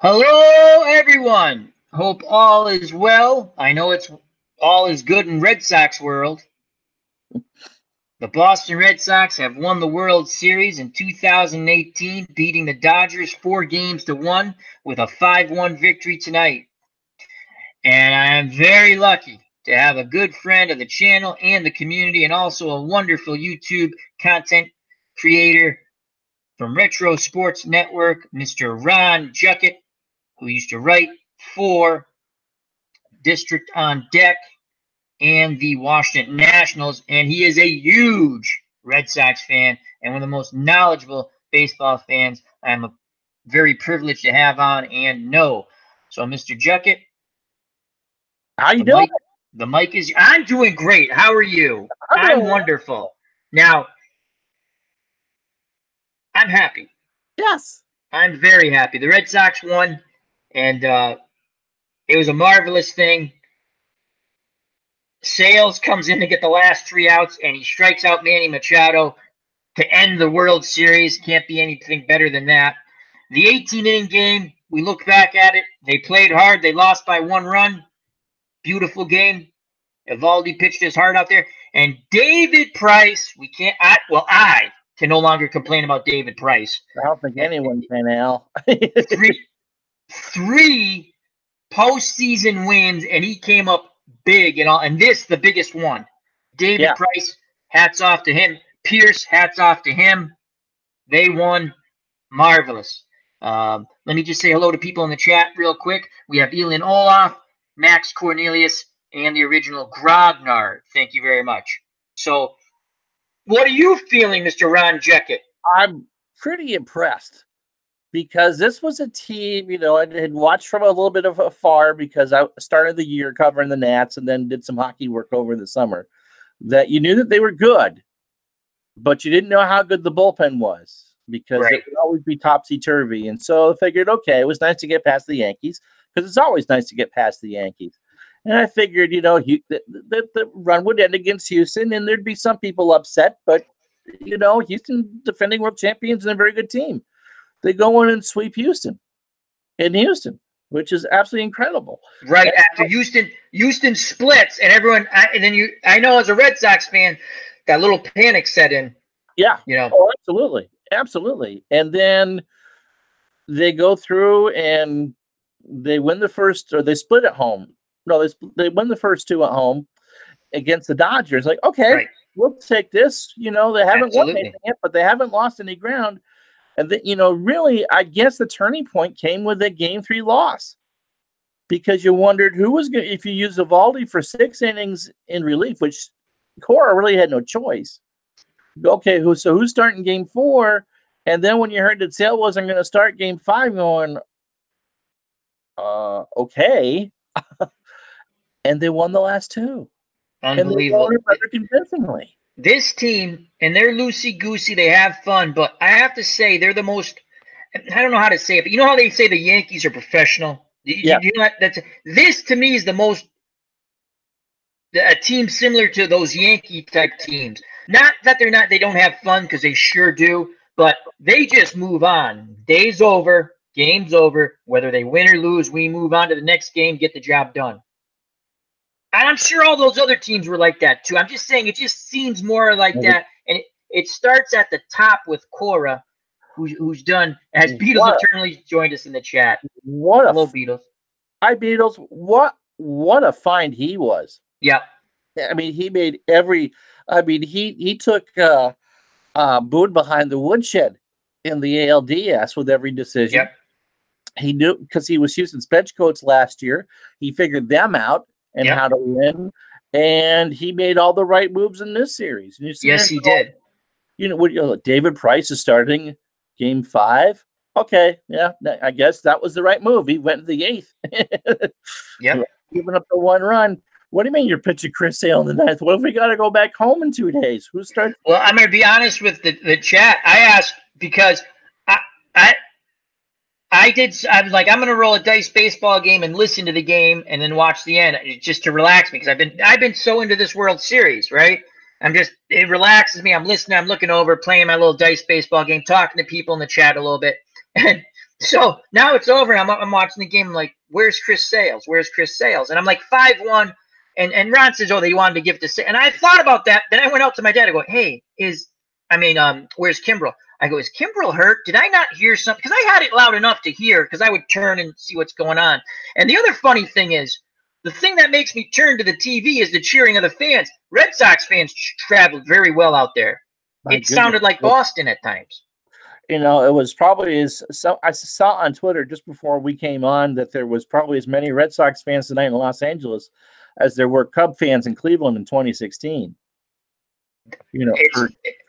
Hello, everyone. Hope all is well. I know it's all is good in Red Sox world. The Boston Red Sox have won the World Series in 2018, beating the Dodgers 4 games to 1 with a 5-1 victory tonight. And I am very lucky to have a good friend of the channel and the community, and also a wonderful YouTube content creator from Retro Sports Network, Mr. Ron Juckett, who used to write for District on Deck and the Washington Nationals, and he is a huge Red Sox fan and one of the most knowledgeable baseball fans I'm very privileged to have on and know. So, Mr. Juckett, how you doing? The mic is. I'm doing great. How are you? I'm wonderful. Now, I'm happy. Yes, I'm very happy. The Red Sox won, and it was a marvelous thing. Sales comes in to get the last 3 outs, and he strikes out Manny Machado to end the World Series. Can't be anything better than that. The 18-inning game, we look back at it. They played hard. They lost by 1 run. Beautiful game. Evaldi pitched his heart out there. And David Price, I can no longer complain about David Price. I don't think anyone can, Al. three postseason wins, and he came up big and this the biggest one. David Price, hats off to him. Pierce, hats off to him. They won. Marvelous. Let me just say hello to people in the chat real quick. We have Elin Olaf, Max Cornelius, and the original Grognard. Thank you very much. So, what are you feeling, Mr. Ron Juckett? I'm pretty impressed because this was a team, I had watched from a little bit of afar because I started the year covering the Nats and then did some hockey work over the summer, that you knew that they were good, but you didn't know how good the bullpen was because it would always be topsy-turvy. And so I figured, okay, it was nice to get past the Yankees because it's always nice to get past the Yankees. And I figured, the run would end against Houston and there'd be some people upset, but, Houston defending world champions and a very good team. They go in and sweep Houston in Houston, which is absolutely incredible. Right and after Houston splits, and everyone, I know as a Red Sox fan, that little panic set in. Yeah, Oh, absolutely. And then they go through and they win the first, or they split at home. No, they win the first 2 at home against the Dodgers. Like, okay, we'll take this. They haven't won anything yet, but they haven't lost any ground. And then, really, I guess the turning point came with the Game 3 loss because you wondered who was going to, if you use Evaldi for 6 innings in relief, which Cora really had no choice. Okay, who's starting Game 4? And then when you heard that Sale wasn't going to start Game 5, going, okay. And they won the last 2. Unbelievable. And they won it convincingly. This team, and they're loosey-goosey, they have fun, but I have to say they're the most, I don't know how to say it, but you know how they say the Yankees are professional? This, to me, is the most, a team similar to those Yankee-type teams. Not that they don't have fun, because they sure do, but they just move on. Day's over, game's over. Whether they win or lose, we move on to the next game, get the job done. And I'm sure all those other teams were like that too. I'm just saying it just seems more like that. And it starts at the top with Cora, who's done, as Beatles eternally joined us in the chat. Hello, Beatles. Hi, Beatles. What a find he was. Yeah. I mean, he made he took Boone behind the woodshed in the ALDS with every decision. Yep. He knew, because he was Houston's bench coach last year. He figured them out and how to win, and he made all the right moves in this series. Yes, he did. David Price is starting Game 5. Okay, yeah, I guess that was the right move. He went to the 8th. Yeah, giving up the 1 run. What do you mean you're pitching Chris Sale in the 9th? What if we got to go back home in 2 days? Who starts? Well, I'm going to be honest with the chat. I asked because I was like, I'm going to roll a dice baseball game and listen to the game and then watch the end just to relax me, because I've been so into this World Series, right? It relaxes me. I'm listening, I'm looking over, playing my little dice baseball game, talking to people in the chat a little bit. And So now it's over. I'm watching the game. I'm like, where's Chris Sales? Where's Chris Sales? And I'm like 5-1. And Ron says, oh, they wanted to give it to Sales. And I thought about that. Then I went out to my dad. I go, hey, where's Kimbrel? I go, is Kimbrel hurt? Did I not hear something? Because I had it loud enough to hear because I would turn and see what's going on. And the other funny thing is, the thing that makes me turn to the TV is the cheering of the fans. Red Sox fans traveled very well out there. It sounded like Boston at times. You know, it was probably I saw on Twitter just before we came on that there was probably as many Red Sox fans tonight in Los Angeles as there were Cub fans in Cleveland in 2016. You know,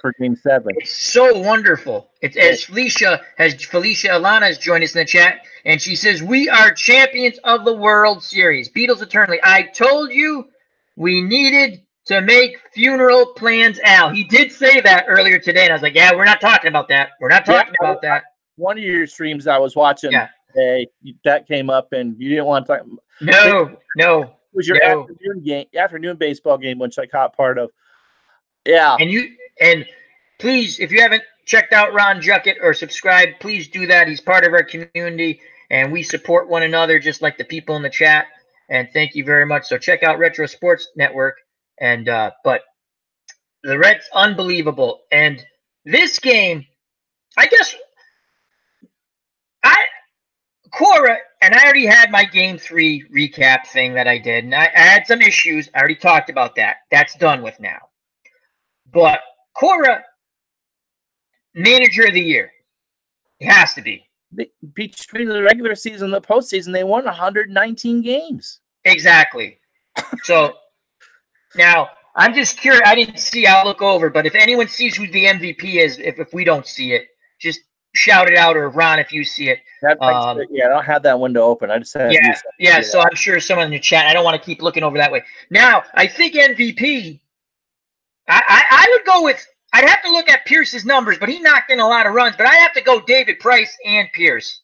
for Game 7. It's so wonderful. It's as Felicia Alana has joined us in the chat, and she says, we are champions of the World Series. Beatles eternally. I told you we needed to make funeral plans, Al. He did say that earlier today, and I was like, yeah, we're not talking about that. We're not talking about that. One of your streams I was watching today, that came up, and you didn't want to talk. No. It was your afternoon baseball game, which I caught part of. Yeah. And please, if you haven't checked out Ron Juckett or subscribed, please do that. He's part of our community, and we support one another just like the people in the chat. And thank you very much. So check out Retro Sports Network. And but the Reds, unbelievable. And this game, I guess Cora, and I already had my Game 3 recap thing that I did, and I had some issues. I already talked about that. That's done with now. But Cora, manager of the year. It has to be. Between the regular season and the postseason, they won 119 games. Exactly. So now I'm just curious. I didn't see. I'll look over. But if anyone sees who the MVP is, if we don't see it, just shout it out, or Ron, if you see it. I don't have that window open. I just have So I'm sure someone in the chat. I don't want to keep looking over that way. Now I think MVP. I would go with. I'd have to look at Pierce's numbers, but he knocked in a lot of runs. But I'd have to go David Price and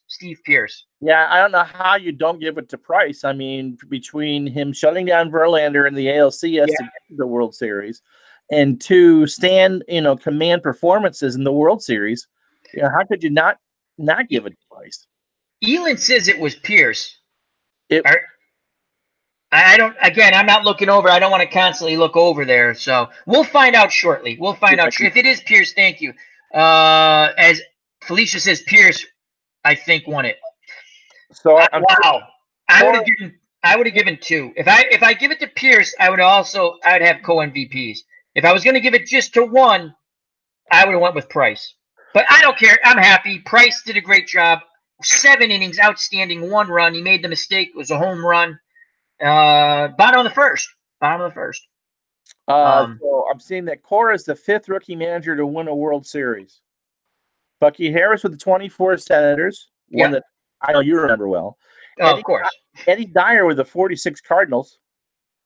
Steve Pearce. Yeah, I don't know how you don't give it to Price. I mean, between him shutting down Verlander in the ALCS to get to the World Series, and to command performances in the World Series, how could you not give it to Price? Elin says it was Pearce. I don't. Again, I'm not looking over. I don't want to constantly look over there. So we'll find out shortly. We'll find out if it is Pearce. Thank you. As Felicia says, Pearce, I think won it. So wow, I would have given 2. If I give it to Pearce, I'd have co-MVPs. If I was going to give it just to 1, I would have went with Price. But I don't care. I'm happy. Price did a great job. 7 innings, outstanding, 1 run. He made the mistake. It was a home run. Bottom of the first. So I'm seeing that Cora is the 5th rookie manager to win a World Series. Bucky Harris with the 24 Senators, one that I know you remember well. Of course. Eddie Dyer with the 46 Cardinals,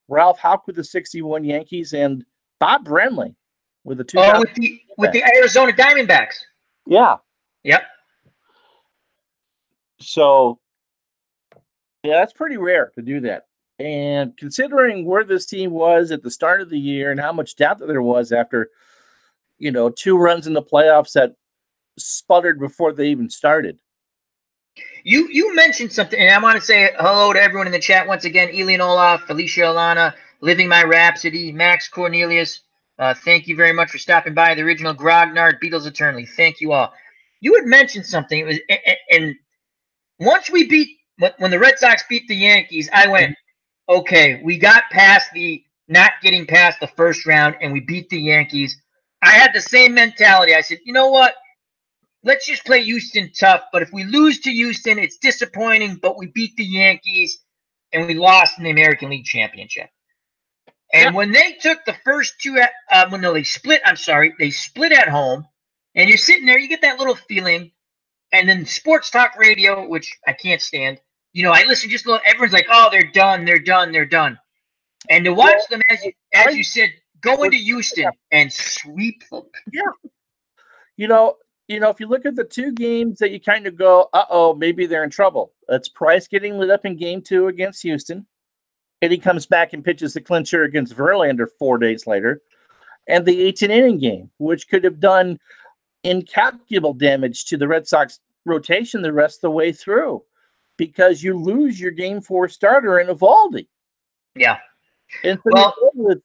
Ralph Houck with the 61 Yankees, and Bob Brenly with the 2. With the Arizona Diamondbacks. Yeah. Yep. So, that's pretty rare to do that. And considering where this team was at the start of the year and how much doubt that there was after, 2 runs in the playoffs that sputtered before they even started. You mentioned something, and I want to say hello to everyone in the chat once again. Elian Olaf, Felicia Alana, Living My Rhapsody, Max Cornelius. Thank you very much for stopping by. The original Grognard, Beatles Eternally. Thank you all. You had mentioned something. It was, and once when the Red Sox beat the Yankees, I went, okay, we got past not getting past the first round, and we beat the Yankees. I had the same mentality. I said, you know what? Let's just play Houston tough. But if we lose to Houston, it's disappointing, but we beat the Yankees, and we lost in the American League Championship. And when they took the first 2, they split at home, and you're sitting there, you get that little feeling, and then sports talk radio, which I can't stand, I listen just a little, everyone's like, oh, they're done. And to watch them, as you said, go into Houston and sweep them. Yeah. If you look at the 2 games that you kind of go, maybe they're in trouble. It's Price getting lit up in Game 2 against Houston. And he comes back and pitches the clincher against Verlander 4 days later. And the 18-inning game, which could have done incalculable damage to the Red Sox rotation the rest of the way through because you lose your game 4 starter in Eovaldi. Yeah. And so Well, you go with,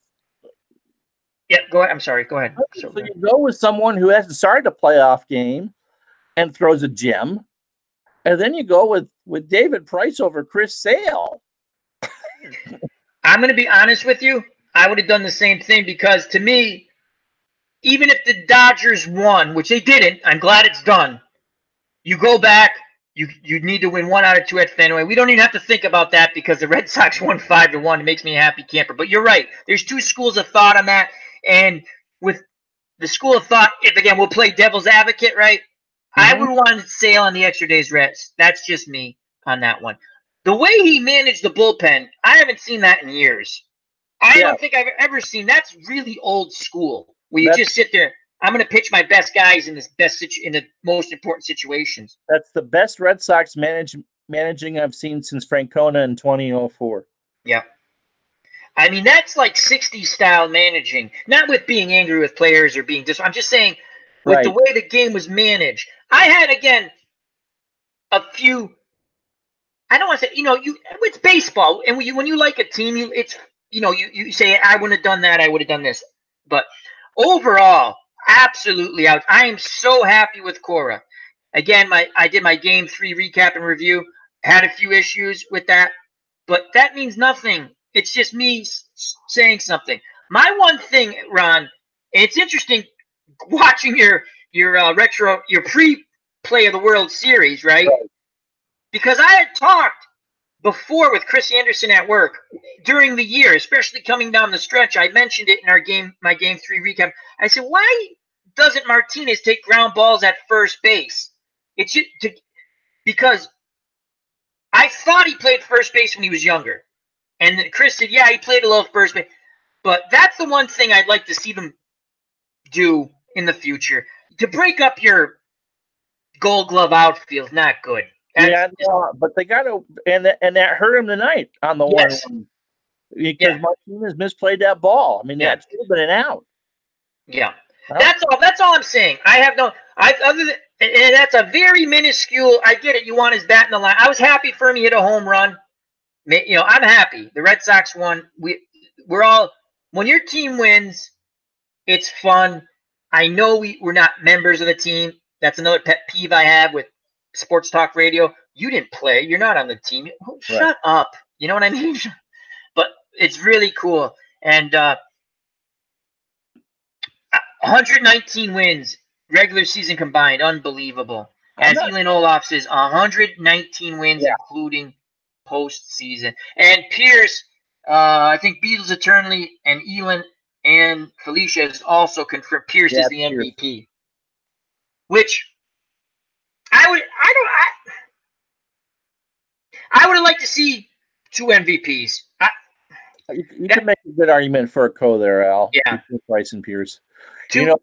go ahead. I'm sorry. Go ahead. so you go with someone who hasn't started a playoff game and throws a gem, and then you go with David Price over Chris Sale. I'm going to be honest with you. I would have done the same thing because to me, even if the Dodgers won, which they didn't, I'm glad it's done. You go back, you need to win 1 out of 2 at Fenway. We don't even have to think about that because the Red Sox won 5-1. It makes me a happy camper. But you're right. There's 2 schools of thought on that. And with the school of thought, if again we'll play devil's advocate, right? I would want Sale on the extra days rest. That's just me on that one. The way he managed the bullpen, I haven't seen that in years. I don't think I've ever seen. That's really old school. Where you just sit there. I'm going to pitch my best guys in the most important situations. That's the best Red Sox managing I've seen since Francona in 2004. Yeah. I mean, that's like 60s style managing. Not with being angry with players or being I'm just saying with the way the game was managed. I had, again, a few. I don't want to say, it's baseball. And when you like a team, you say, I wouldn't have done that. I would have done this. But overall, absolutely out. I am so happy with Cora. Again, I did my game 3 recap and review. Had a few issues with that, but that means nothing. It's just me saying something. My one thing, Ron, it's interesting watching your pre-play of the World Series, right? Because I had talked before with Chris Anderson at work during the year, especially coming down the stretch. I mentioned it in my game 3 recap. I said, why doesn't Martinez take ground balls at first base? It's just because I thought he played first base when he was younger. And then Chris said, yeah, he played a little first base. But that's the one thing I'd like to see them do in the future. To break up your Gold Glove outfield, not good. But they got to, and that hurt him tonight on the 1-1 because Martinez misplayed that ball. I mean, that should have been an out. Yeah, that's all. That's all I'm saying. And that's a very minuscule. I get it. You want his bat in the line. I was happy for him. He hit a home run. I'm happy. The Red Sox won. We're all, when your team wins, it's fun. I know we're not members of the team. That's another pet peeve I have with Sports Talk Radio. You didn't play. You're not on the team. Shut up. You know what I mean? But it's really cool. And 119 wins, regular season combined. Unbelievable. As Elin Olaf says, 119 wins, including postseason. And Pierce, I think Beatles Eternally and Elin and Felicia has also confirmed Pierce is the MVP. Which I would have liked to see 2 MVPs. You can make a good argument for a co there, Al. Yeah. Between Price and Pierce. Two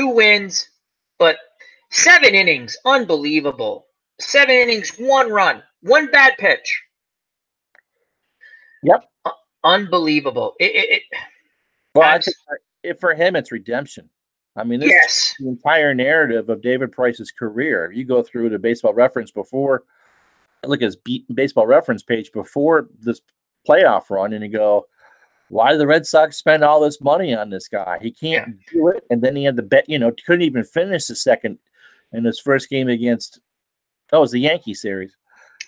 wins, but 7 innings. Unbelievable. 7 innings, 1 run, 1 bad pitch. Yep. Unbelievable. I think for him, it's redemption. I mean, this is the entire narrative of David Price's career. If you go through the Baseball Reference look at his Baseball Reference page before this playoff run, and you go, why did the Red Sox spend all this money on this guy? He can't do it. And then he had the bet, couldn't even finish the second in his first game against, it was the Yankee series.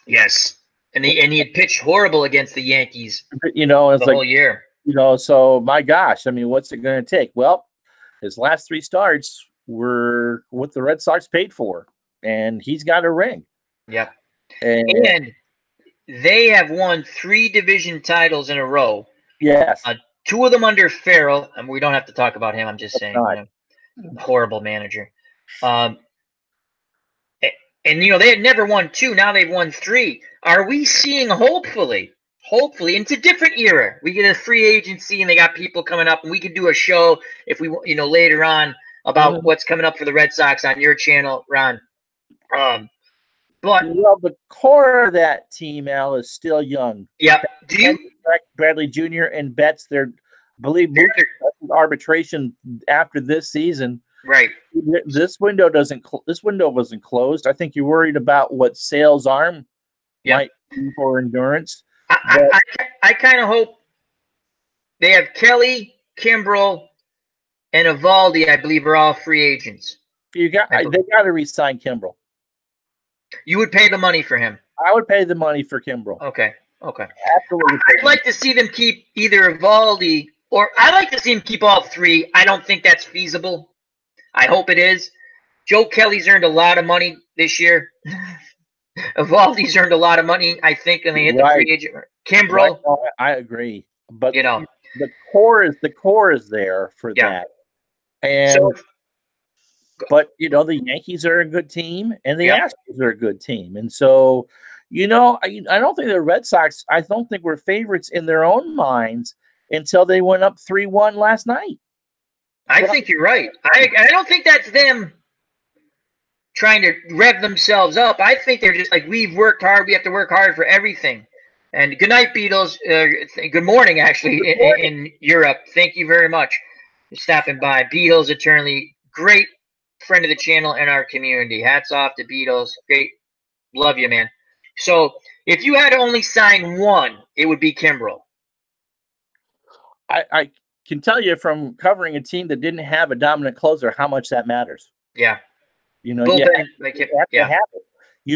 Yes. And he had pitched horrible against the Yankees, it's the whole year. So my gosh, I mean, what's it going to take? Well, his last 3 starts were what the Red Sox paid for, and he's got a ring. Yep. And they have won 3 division titles in a row. Yes. 2 of them under Farrell, and we don't have to talk about him. I'm just saying, horrible manager. And they had never won 2. Now they've won 3. Are we seeing hopefully, it's a different era. We get a free agency, and they got people coming up, and we could do a show if we, later on about what's coming up for the Red Sox on your channel, Ron. But the core of that team, Al, is still young. Yep. Bradley Jr. and Betts? I believe arbitration after this season. Right. This window this window wasn't closed. I think you're worried about what Sale's arm might do for endurance. I kind of hope they have Kelly, Kimbrel, and Eovaldi, I believe, are all free agents. They got to re-sign Kimbrel. You would pay the money for him. I would pay the money for Kimbrel. Okay. Absolutely. I'd like to see them keep either Eovaldi or I'd like to see them keep all three. I don't think that's feasible. I hope it is. Joe Kelly's earned a lot of money this year. Eovaldi's earned a lot of money, I think, and they hit the free agent. Kimbrel. Right. I agree, but the core is there for that. And but the Yankees are a good team, and the Astros are a good team, and so I don't think the Red Sox. I don't think were favorites in their own minds until they went up 3-1 last night. I think you're right. I don't think that's them trying to rev themselves up. I think they're just like, we've worked hard. We have to work hard for everything. And good night, Beatles. Good morning, actually, in Europe. Thank you very much for stopping by. Beatles, eternally great friend of the channel and our community. Hats off to Beatles. Great. Love you, man. So if you had to only sign one, it would be Kimbrel. I can tell you from covering a team that didn't have a dominant closer how much that matters. Yeah. You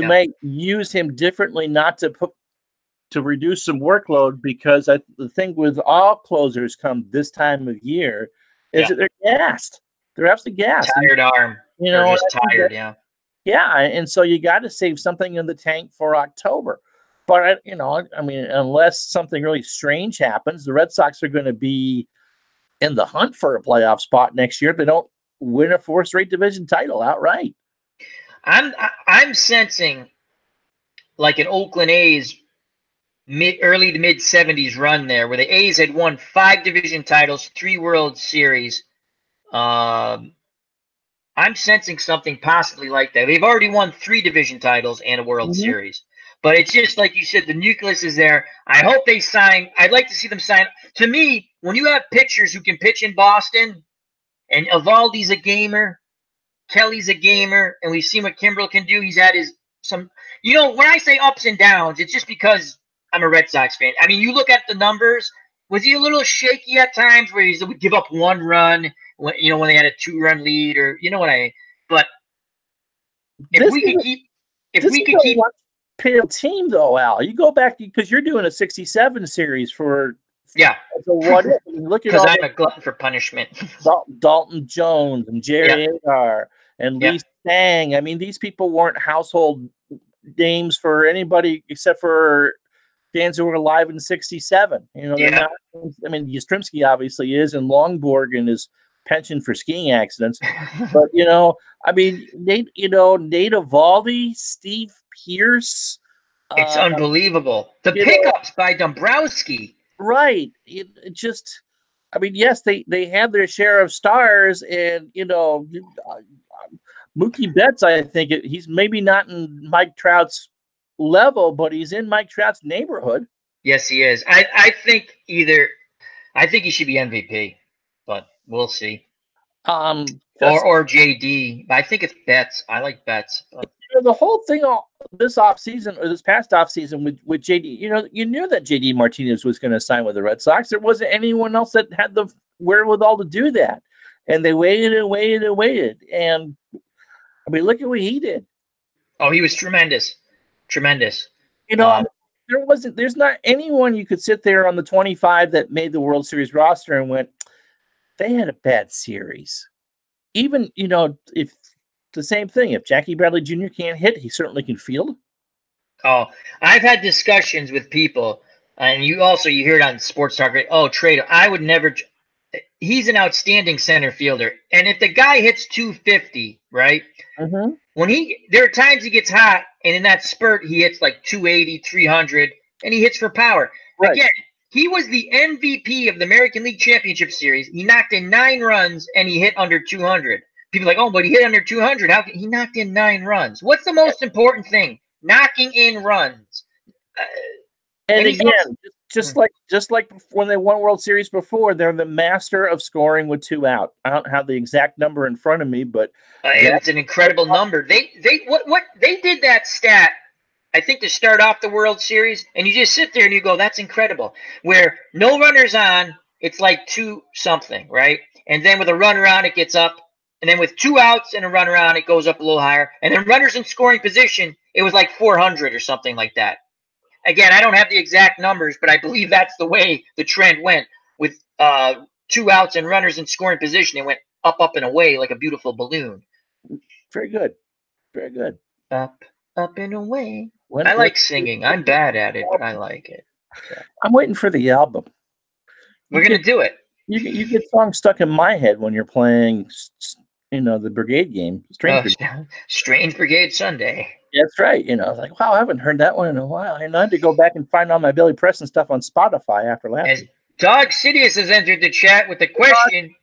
may use him differently, not to reduce some workload, because the thing with all closers come this time of year is that they're gassed. They're absolutely gassed. Tired arm. They're just tired, Yeah, and so you got to save something in the tank for October. But, unless something really strange happens, the Red Sox are going to be in the hunt for a playoff spot next year if they don't win a fourth straight division title outright. I'm sensing like an Oakland A's early to mid 70s run there, where the A's had won 5 division titles, 3 World Series. I'm sensing something possibly like that. They've already won 3 division titles and a World Series. But it's just like you said, the nucleus is there. I hope they sign. I'd like to see them sign. To me, when you have pitchers who can pitch in Boston, and Eovaldi's a gamer, Kelly's a gamer, and we've seen what Kimbrel can do. He's had when I say ups and downs, it's just because I'm a Red Sox fan. I mean, you look at the numbers. Was he a little shaky at times where he would give up 1 run when they had a 2-run lead, or But if we could keep pale team though, Al, you go back because you're doing a 67 series for. Yeah. So what if you look at because I'm a glutton for punishment. Dalton Jones and Jerry Agar and Lee Stang. I mean, these people weren't household names for anybody except for fans who were alive in 67. They're not. I mean, Yastrzemski obviously is, and Longborg his pension for skiing accidents. But Nate Eovaldi, Steve Pearce. It's unbelievable. The pickups by Dombrowski. Right. Yes, they have their share of stars, and Mookie Betts, I think he's maybe not in Mike Trout's level, but he's in Mike Trout's neighborhood. Yes, he is. I think he should be MVP, but we'll see. Or JD. I think it's Betts. I like Betts. But. The whole thing this offseason, or this past offseason with JD, you knew that JD Martinez was going to sign with the Red Sox. There wasn't anyone else that had the wherewithal to do that. And they waited and waited and waited. And, look at what he did. Oh, he was tremendous. Tremendous. There's not anyone you could sit there on the 25 that made the World Series roster and went, they had a bad series. Even, if the same thing, if Jackie Bradley Jr. can't hit, he certainly can field. Oh, I've had discussions with people, and you hear it on Sports Talk. Oh, trade. I would never. He's an outstanding center fielder, and if the guy hits 250, right? Mm-hmm. There are times he gets hot, and in that spurt he hits like 280, 300, and he hits for power. Right. Again, he was the MVP of the American League Championship Series. He knocked in 9 runs, and he hit under 200. People are like, oh, but he hit under 200. He knocked in 9 runs? What's the most important thing? Knocking in runs. And again, just like when they won World Series before, they're the master of scoring with 2 out. I don't have the exact number in front of me, but it's an incredible number. They did that stat, I think, to start off the World Series, and you just sit there and you go, that's incredible. Where no runners on, it's like 2-something, right? And then with a runner on, it gets up. And then with 2 outs and a runner on, it goes up a little higher. And then runners in scoring position, it was like 400 or something like that. Again, I don't have the exact numbers, but I believe that's the way the trend went. With 2 outs and runners in scoring position, it went up and away like a beautiful balloon. Very good. Very good. Up and away. I like singing. I'm bad at it, but I like it. So. I'm waiting for the album. We're going to do it. You get songs stuck in my head when you're playing, the Brigade game. Strange Brigade Sunday. That's right. Like, wow, I haven't heard that one in a while. I had to go back and find all my Billy Preston stuff on Spotify after last week. Dog Sidious has entered the chat with a question.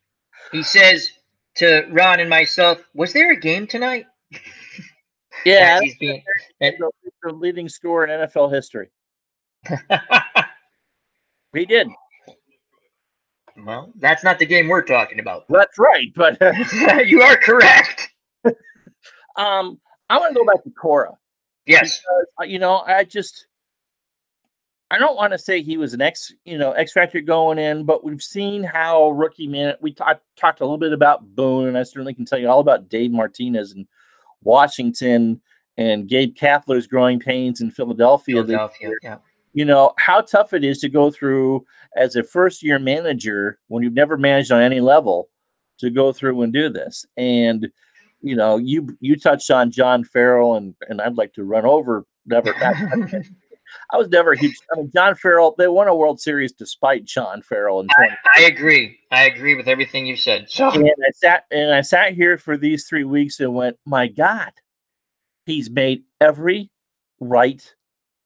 He says to Ron and myself, was there a game tonight? Yeah, that's the leading scorer in NFL history. He did. Well, that's not the game we're talking about. That's right, but you are correct. I want to go back to Cora. Yes. Because, I don't want to say he was an X factor going in, but we've seen how rookie man. We talked a little bit about Boone, and I certainly can tell you all about Dave Martinez and Washington and Gabe Kapler's growing pains in Philadelphia. Yeah. How tough it is to go through as a first-year manager when you've never managed on any level to go through and do this. And you touched on John Farrell, and I'd like to run over. I was never a huge. John Farrell. They won a World Series despite John Farrell. I agree. I agree with everything you said. So and I sat here for these 3 weeks and went, my God, he's made every right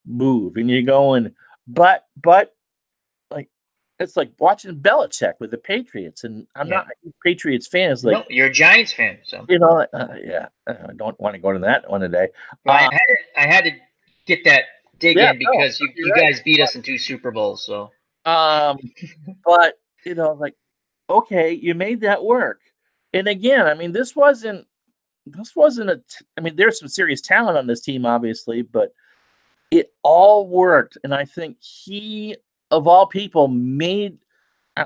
move. And you're going, but like it's like watching Belichick with the Patriots, and I'm not a Patriots fan. It's like, no, you're a Giants fan, so I don't want to go to that one today. I had to get that dig in because you guys beat us in 2 Super Bowls. So, but okay, you made that work. And again, this wasn't there's some serious talent on this team, obviously, but it all worked. And I think he, of all people, made,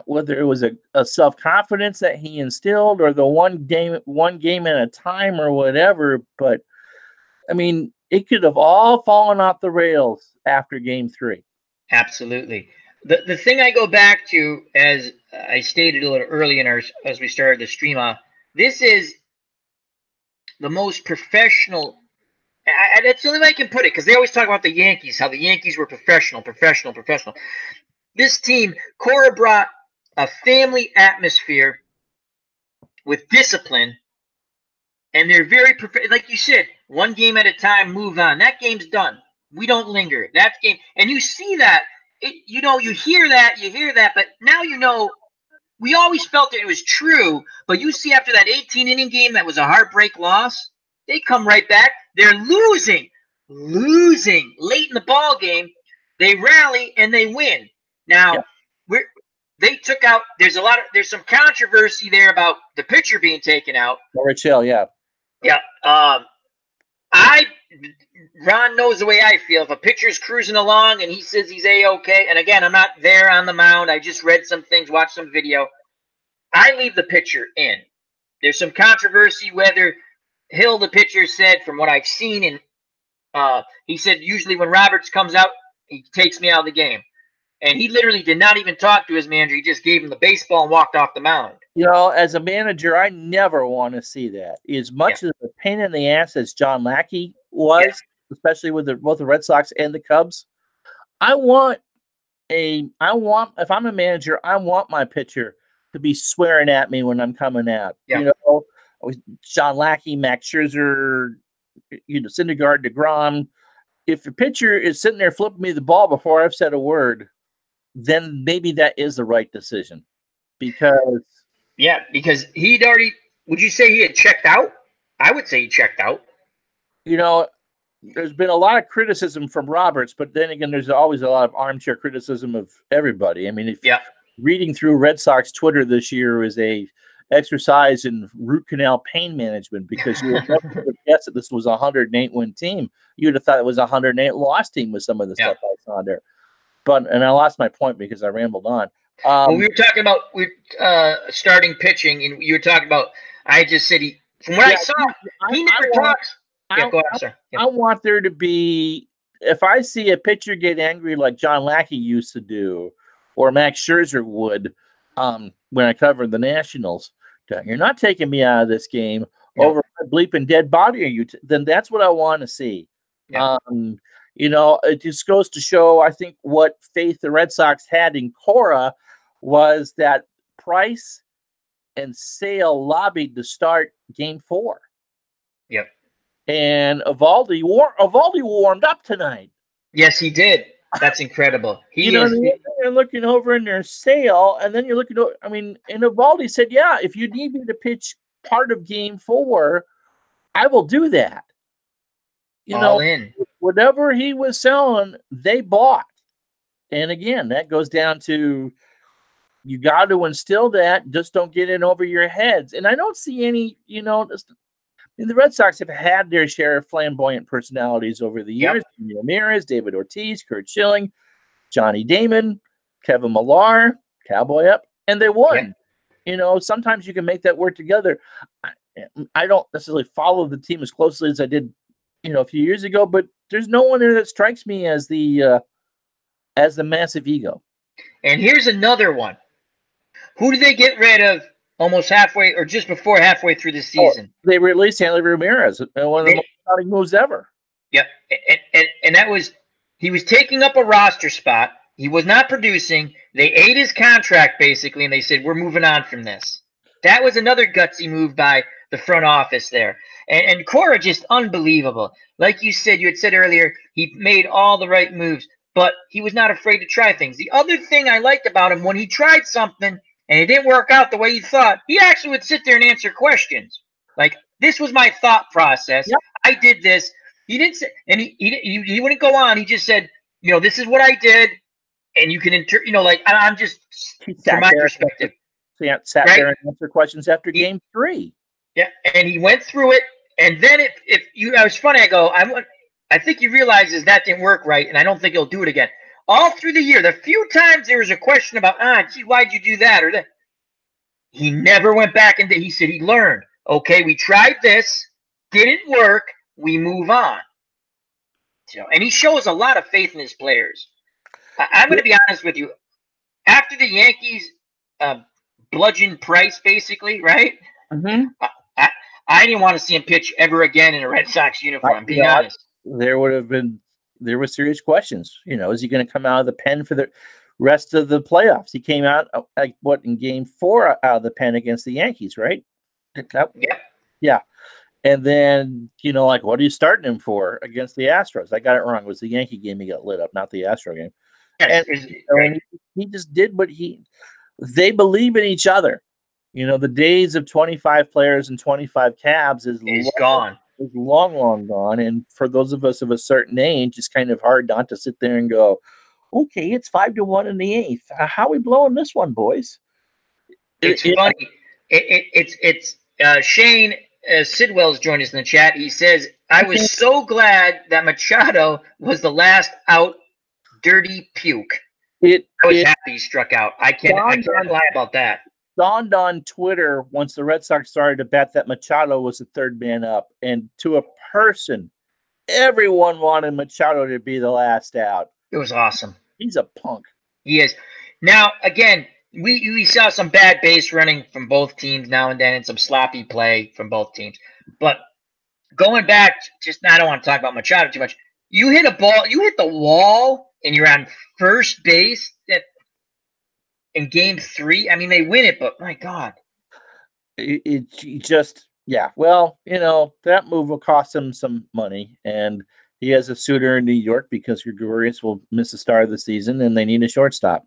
whether it was a self-confidence that he instilled or the one game at a time or whatever, but it could have all fallen off the rails after Game 3. Absolutely. The thing I go back to, as I stated a little early as we started the stream off, this is the most professional. That's the only way I can put it, because they always talk about the Yankees, how the Yankees were professional. This team, Cora brought a family atmosphere with discipline, and they're very like you said, one game at a time, move on. That game's done. We don't linger. That's game. And you see that, you hear that, but now we always felt that it was true, but you see after that 18-inning game that was a heartbreak loss, they come right back. They're losing late in the ball game. They rally and they win. Now, they took out, there's some controversy there about the pitcher being taken out. Rich Hill, yeah. Yeah. Ron knows the way I feel. If a pitcher's cruising along and he says he's A-okay, and again, I'm not there on the mound. I just read some things, watched some video. I leave the pitcher in. There's some controversy whether Hill, the pitcher, said, from what I've seen, and he said usually when Roberts comes out, he takes me out of the game. And he literally did not even talk to his manager. He just gave him the baseball and walked off the mound. As a manager, I never want to see that. As much as a pain in the ass as John Lackey was, especially with both the Red Sox and the Cubs, if I'm a manager, I want my pitcher to be swearing at me when I'm coming out. Yeah. John Lackey, Max Scherzer, Syndergaard, DeGrom. If the pitcher is sitting there flipping me the ball before I've said a word, then maybe that is the right decision. Because he'd already, would you say he had checked out? I would say he checked out. there's been a lot of criticism from Roberts, but then again, there's always a lot of armchair criticism of everybody. I mean, if reading through Red Sox Twitter this year is a exercise in root canal pain management, because you would never have guessed that this was a 108 win team. You'd have thought it was a 108 loss team with some of the stuff I saw there. And I lost my point because I rambled on. Well, we were talking about starting pitching, and you were talking about. I just said from what I saw, he never talks. I want there to be, if I see a pitcher get angry like John Lackey used to do, or Max Scherzer would when I covered the Nationals, you're not taking me out of this game over a bleeping dead body. Are you? Then that's what I want to see. Yeah. It just goes to show, I think, what faith the Red Sox had in Cora was that Price and Sale lobbied to start Game 4. Yep. And Eovaldi warmed up tonight. Yes, he did. That's incredible. You're looking over in their Sale, and then you're looking over. I mean, and Eovaldi said, "Yeah, if you need me to pitch part of Game 4, I will do that." All in. Whatever he was selling, they bought. And again, that goes down to you got to instill that. Just don't get in over your heads. And I don't see any. The Red Sox have had their share of flamboyant personalities over the years. Yep. Ramirez, David Ortiz, Curt Schilling, Johnny Damon, Kevin Millar, Cowboy Up, and they won. Yep. Sometimes you can make that work together. I don't necessarily follow the team as closely as I did, a few years ago, but there's no one there that strikes me as the massive ego. And here's another one. Who did they get rid of? Almost halfway, or just before halfway through the season, they released Hanley Ramirez, one of the most exciting moves ever. Yep, and that was he was taking up a roster spot. He was not producing. They ate his contract basically, and they said we're moving on from this. That was another gutsy move by the front office there. And Cora just unbelievable. Like you had said earlier, he made all the right moves, but he was not afraid to try things. The other thing I liked about him, when he tried something and it didn't work out the way he thought, he actually would sit there and answer questions. Like, this was my thought process. Yep. I did this. He didn't say, and he wouldn't go on. He just said, this is what I did, and you can I'm just from my perspective. Sat there and answered questions after Game 3. Yeah, and he went through it, and then it was funny. I go, I think he realizes that didn't work right, and I don't think he'll do it again. All through the year, the few times there was a question about, gee, why'd you do that or that? He never went back and he said he learned. Okay, we tried this, didn't work, we move on. And he shows a lot of faith in his players. I'm going to be honest with you. After the Yankees bludgeoned Price, basically, right? Mm-hmm. I didn't want to see him pitch ever again in a Red Sox uniform, being honest. There were serious questions. Is he going to come out of the pen for the rest of the playoffs? He came out in Game 4 out of the pen against the Yankees, right? Yeah. And then, what are you starting him for against the Astros? I got it wrong. It was the Yankee game he got lit up, not the Astro game. Yes, and he just did what they believe in each other. The days of 25 players and 25 cabs is gone. Is long, long gone. And for those of us of a certain age, it's kind of hard not to sit there and go, okay, it's 5-1 in the 8th. How are we blowing this one, boys? It's funny. It's Shane Sidwell's joined us in the chat. He says, I was so glad that Machado was the last out dirty puke. I was happy he struck out. I can't lie about that. Dawned on Twitter once the Red Sox started to bet that Machado was the third man up. And to a person, everyone wanted Machado to be the last out. It was awesome. He's a punk. He is. Now, again, we saw some bad base running from both teams now and then and some sloppy play from both teams. But going back, I don't want to talk about Machado too much. You hit a ball, you hit the wall, and you're on first base in Game 3. I mean, they win it, but my God. It just, well, that move will cost him some money. And he has a suitor in New York because Gregorius will miss the start of the season and they need a shortstop.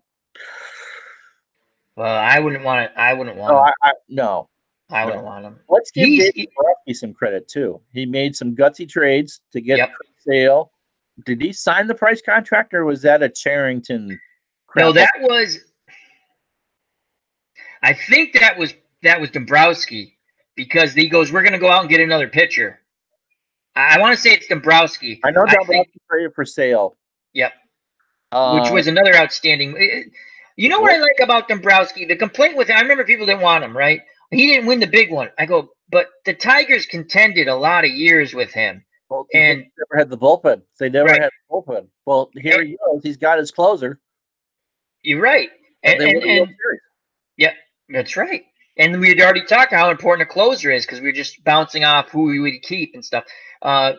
Well, I wouldn't want it. No. I No. wouldn't want him. Let's give He's Dave Dombrowski some credit too. He made some gutsy trades to get Yep. Chris Sale. Did he sign the price contract, or was that a Charrington crap? No, that was. I think that was Dombrowski, because he goes, "We're going to go out and get another pitcher." I want to say it's Dombrowski. I know I Dombrowski think, traded for Sale. yep, which was another outstanding. You know what I like about Dombrowski? The complaint with him, I remember people didn't want him, right? He didn't win the big one. I go, but the Tigers contended a lot of years with him. Well, and they never had the bullpen. They never Right. had the bullpen. Well, here he is. He's got his closer. You're right. And they won the World Series. Yeah, that's right. And we had already talked how important a closer is, because we were just bouncing off who we would keep and stuff. What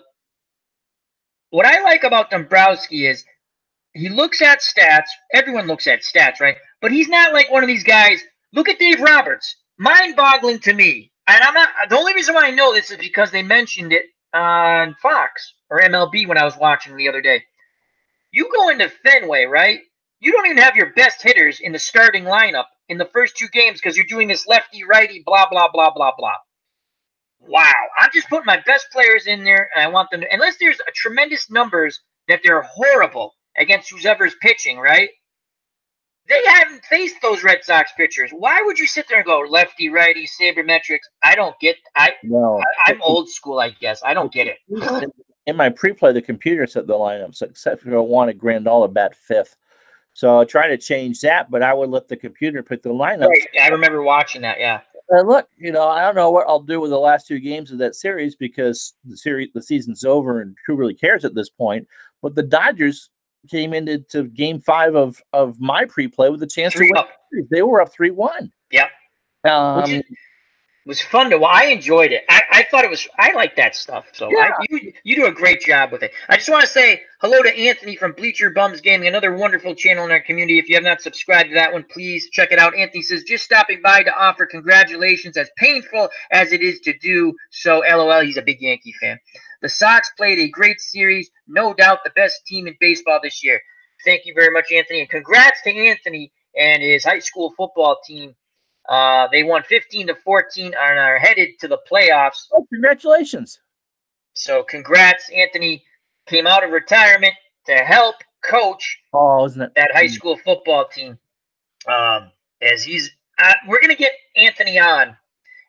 I like about Dombrowski is he looks at stats. Everyone looks at stats, right? But he's not like one of these guys. Look at Dave Roberts. Mind-boggling to me. And I'm not. The only reason why I know this is because they mentioned it on Fox or MLB when I was watching the other day. You go into Fenway, right? You don't even have your best hitters in the starting lineup in the first two games because you're doing this lefty-righty, blah, blah, blah, blah, blah. Wow. I'm just putting my best players in there, and I want them to, unless there's a tremendous numbers that they're horrible against whoever's pitching, right? They haven't faced those Red Sox pitchers. Why would you sit there and go lefty, righty, sabermetrics? I don't get. I'm old school, I guess. I don't get it. In my pre-play, the computer set the lineups, except for I wanted Grandal to bat fifth. So I tried to change that, but I would let the computer pick the lineups. Right. I remember watching that. Yeah. And look, I don't know what I'll do with the last two games of that series, because the season's over and who really cares at this point. But the Dodgers came into game 5 of my pre-play with a chance to win. They were up 3-1. Yep. It was fun to watch. I enjoyed it. I thought it was. I like that stuff. So yeah. You do a great job with it. I just want to say hello to Anthony from Bleacher Bums Gaming, another wonderful channel in our community. If you have not subscribed to that one, please check it out. Anthony says, just stopping by to offer congratulations, as painful as it is to do so. LOL. He's a big Yankee fan. The Sox played a great series. No doubt the best team in baseball this year. Thank you very much, Anthony. And congrats to Anthony and his high school football team. They won 15-14 and are headed to the playoffs. Oh, congratulations. So congrats. Anthony came out of retirement to help coach isn't it that high school football team. As he's we're going to get Anthony on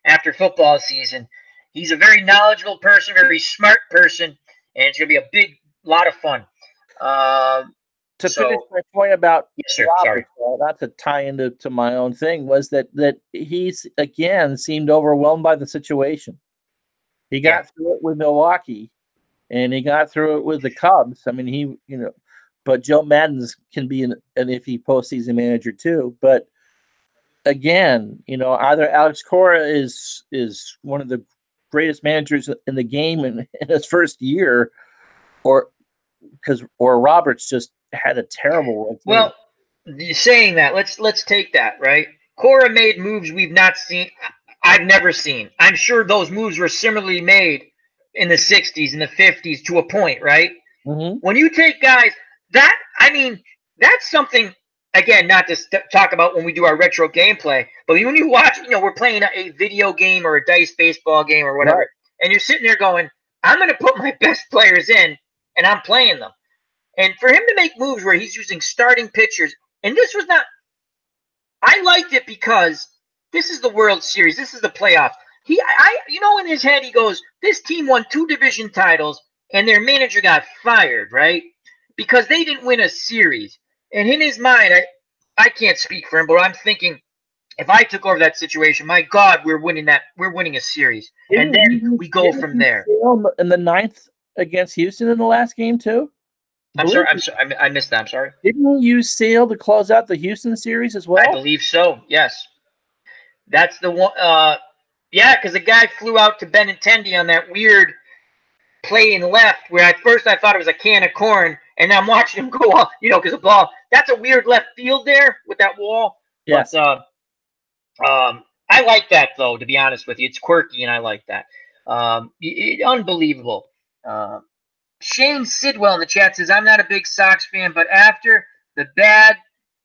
after football season. He's a very knowledgeable person, very smart person, and it's going to be a big lot of fun. To finish my point about Robert, not to tie into my own thing, was that he's again seemed overwhelmed by the situation. He got through it with Milwaukee, and he got through it with the Cubs. I mean, but Joe Maddon can be an iffy postseason manager too. But again, either Alex Cora is one of the greatest managers in the game in his first year, or Roberts just had a terrible run. Well, saying that, let's take that, right? Cora made moves we've not seen. I've never seen. I'm sure those moves were similarly made in the 60s and the 50s to a point, right? Mm-hmm. When you take guys, that's something, again, not to talk about when we do our retro gameplay, but when you watch, we're playing a video game or a dice baseball game or whatever, right, and you're sitting there going, I'm going to put my best players in, and I'm playing them. And for him to make moves where he's using starting pitchers, and this was not, I liked it because this is the World Series. This is the playoffs. In his head, he goes, this team won 2 division titles and their manager got fired, right? Because they didn't win a series. And in his mind, I can't speak for him, but I'm thinking, if I took over that situation, my God, we're winning a series. And then we go from there. In the 9th against Houston in the last game too? I'm sorry. I missed that. I'm sorry. Didn't you use Sale to close out the Houston series as well? I believe so. Yes. That's the one. Yeah, because the guy flew out to Benintendi on that weird play in left, where at first I thought it was a can of corn, and I'm watching him go off, because the ball. That's a weird left field there with that wall. Yes. But, I like that though. To be honest with you, it's quirky, and I like that. Unbelievable. Shane Sidwell in the chat says, I'm not a big Sox fan, but after the bad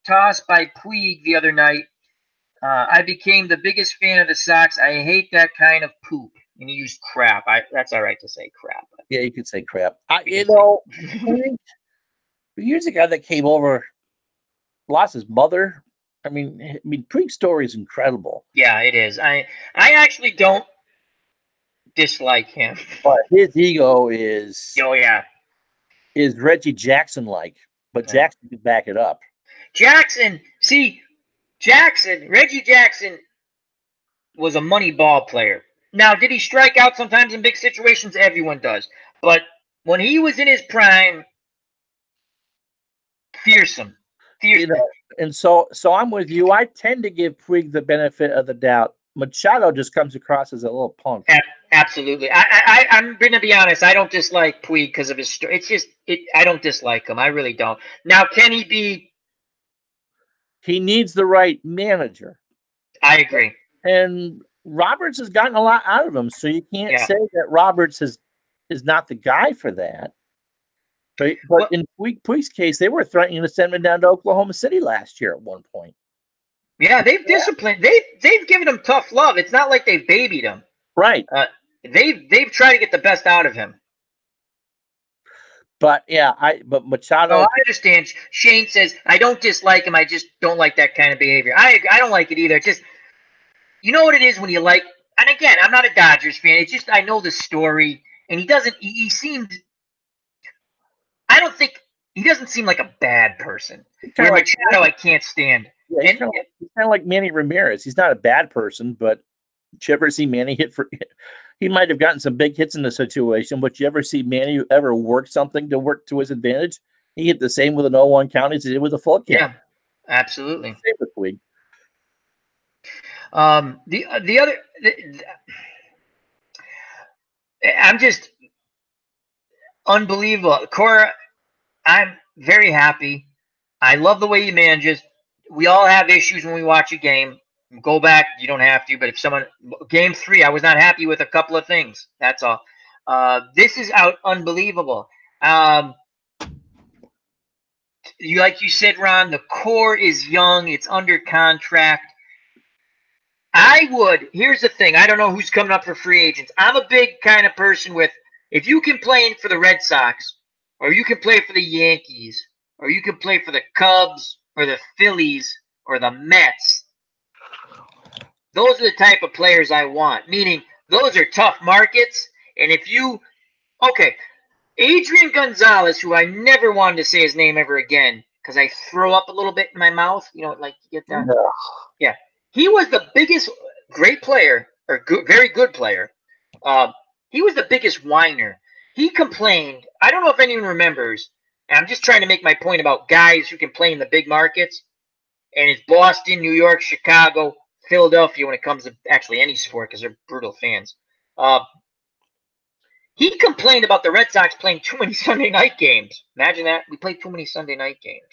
toss by Puig the other night, I became the biggest fan of the Sox. I hate that kind of poop. And he used crap. That's all right to say crap. Yeah, you could say crap. You can Here's a guy that came over, lost his mother. I mean, Puig's story is incredible. Yeah, it is. I actually don't dislike him, but his ego is yeah, is Reggie Jackson like, but Jackson can back it up. Reggie Jackson was a money ball player. Now, did he strike out sometimes in big situations? Everyone does. But when he was in his prime, fearsome. You know, and so I'm with you. I tend to give Puig the benefit of the doubt. Machado just comes across as a little punk. Absolutely. I'm going to be honest. I don't dislike Puig because of his story. It's just, I don't dislike him. I really don't. Now, can he be? He needs the right manager. I agree. And Roberts has gotten a lot out of him, so you can't say that Roberts is not the guy for that. But in Puig's case, they were threatening to send him down to Oklahoma City last year at one point. Yeah, they've disciplined. They've given him tough love. It's not like they've babied him. Right. They've tried to get the best out of him. But but Machado. No, I understand. Shane says I don't dislike him. I just don't like that kind of behavior. I don't like it either. It's just, you know what it is when you like. And again, I'm not a Dodgers fan. It's just I know the story, and he doesn't. He seemed. I don't think he doesn't seem like a bad person. Where Machado, I can't stand. Yeah, he's kind of like Manny Ramirez. He's not a bad person, but did you ever see Manny hit for? He might have gotten some big hits in the situation, but you ever see Manny ever work something to work to his advantage? He hit the same with an 0-1 count as he did with a full count. Yeah, absolutely. Same with Puig. The other, I'm just unbelievable. Cora, I'm very happy. I love the way he manages. We all have issues when we watch a game. Go back. You don't have to, but if game 3, I was not happy with a couple of things. That's all. This is unbelievable. Like you said, Ron, the core is young. It's under contract. Here's the thing. I don't know who's coming up for free agents. I'm a big kind of person with, if you can play for the Red Sox, or you can play for the Yankees, or you can play for the Cubs, or the Phillies, or the Mets, those are the type of players I want. Meaning, those are tough markets. And if Adrian Gonzalez, who I never wanted to say his name ever again, because I throw up a little bit in my mouth. You know, like you get that? Yeah. He was the biggest, great player, or very good player. He was the biggest whiner. He complained. I don't know if anyone remembers. And I'm just trying to make my point about guys who can play in the big markets. And it's Boston, New York, Chicago, Philadelphia when it comes to actually any sport because they're brutal fans. He complained about the Red Sox playing too many Sunday night games. Imagine that. We played too many Sunday night games.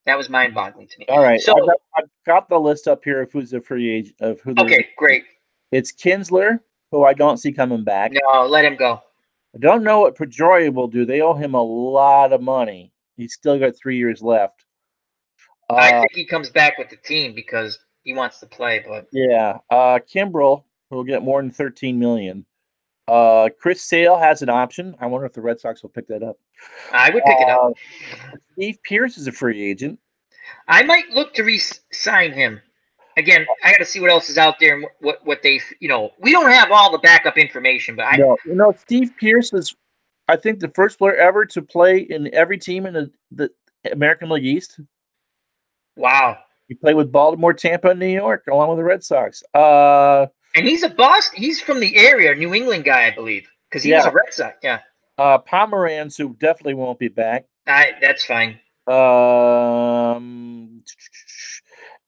That was mind-boggling to me. All right. So I've got the list up here of who's a free agent. Okay, great. It's Kinsler, who I don't see coming back. No, let him go. I don't know what Pedroia will do. They owe him a lot of money. He's still got 3 years left. I think he comes back with the team because he wants to play. But yeah, Kimbrel will get more than $13 million. Chris Sale has an option. I wonder if the Red Sox will pick that up. I would pick it up. Steve Pearce is a free agent. I might look to re-sign him. Again, I got to see what else is out there and what they, we don't have all the backup information, but Steve Pearce is, I think, the first player ever to play in every team in the American League East. Wow. He played with Baltimore, Tampa, and New York, along with the Red Sox. And he's a Boston. He's from the area, New England guy, I believe, because he was a Red Sox. Yeah. Pomeranz, who definitely won't be back. That's fine.